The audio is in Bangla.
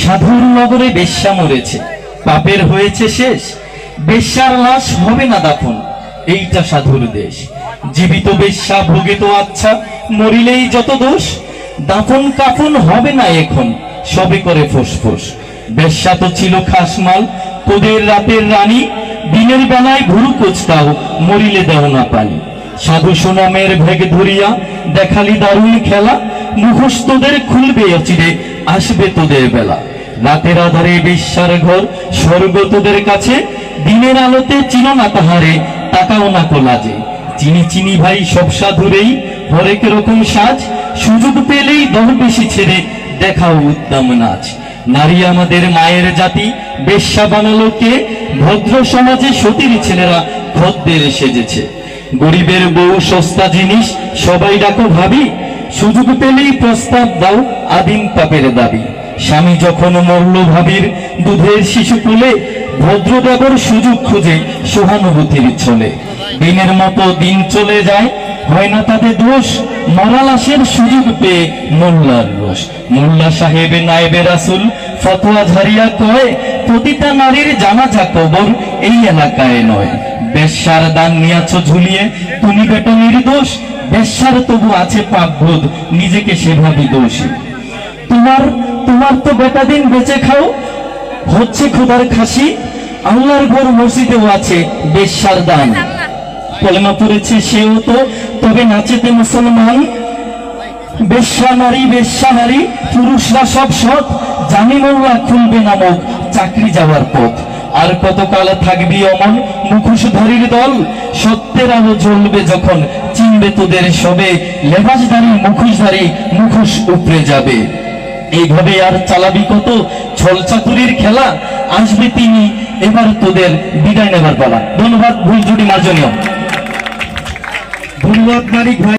সাধুর নগরে বেশ্যা মরেছে, পাপের হয়েছে শেষ, বেশ্যার লাশ হবে না দাফন, এইটা সাধুর দেশ। জীবিত বেশ্যা ভোগে তো আচ্ছা, মরিলেই যত দোষ, দাফন কাফন হবে না এখন, সবে করে ফুসফুস। বেশ্যা তো ছিল খাসমাল, তোদের রাতের রানী, দিনের বেলায় ভুরু কোচটাও, মরিলে দেও না পানি। সাধু সুনামের ভেগ ধরিয়া দেখালি দারুণ খেলা, মুখোশ তোদের খুলবে অচিরে, আসবে তোদের বেলা। রাতের আধারে বেশ্যার ঘর, স্বর্গ তোদের কাছে, দিনের আলোতে চিনো না তাহারে, তাকাও না কোলাজে। চিনি চিনি ভাই সব সাধুরেই হরেক রকম সাজ, সুযোগ পেলেই দল বেশি ছেড়ে দেখাও উদ্দাম নাচ। নারী আমাদের মায়ের জাতি, বেশ্যা বানালো কে? ভদ্র সমাজে সতীর ছেলেরা খদ্দের সেজেছে। গরিবের বউ সস্তা জিনিস, সবাই ডাকো ভাবি, সুযোগ পেলেই প্রস্তাব দাও, আদিম পাপের দাবি। স্বামী যখন মরল ভাবির দুধের শিশু কোলে, ভদ্রদেবর সুযোগ খুঁজে সহানুভূতির ছলে। দিনের মতো দিন চলে যায়, হয় না তাদের দোষ, মরা লাশের সুযোগ পেয়ে মোল্লার রোষ। মোল্লা সাহেব নায়েবে রাসূল ফতোয়া ঝাড়িয়া কয়, প্রতিটা নারীর জানাজা কবর এই এলাকায় নয়। বেশ্যার দান নিয়াছ ঝুলিয়ে তুমি বেটা নির্দোষ, বেশ্যার তবু আছে পাপবোধ, নিজেকে সেভাবে দোষী। তোমার তো বেটা দিন বেঁচে খাও, হচ্ছে খোদার খাসি, আল্লাহর ঘর মসজিদেও আছে বেশ্যার দান। কলেমা পড়েছে সেও তো, তবে নাচেতে মুসলমান। বেশ্যা নারী, পুরুষরা সব সৎ, জানি মোল্লা খুলবে না মুখ, চাকরি যাওয়ার পথ। আর কতকাল থাকবি অমন মুখোশধারীর দল, সত্যের আলো জ্বলবে যখন, চিনবে তোদের সবে, লেবাসধারী মুখোশধারী মুখোশ উপড়ে যাবে। এইভাবে আর চালাবি কত ছল চাতুরির খেলা, আসবে তিনি এবার তোদের বিদায় নেবার পালা। ধন্যবাদ। ভুল জুটি মার্জনীয়। ধন্যবাদ মানিক ভাই।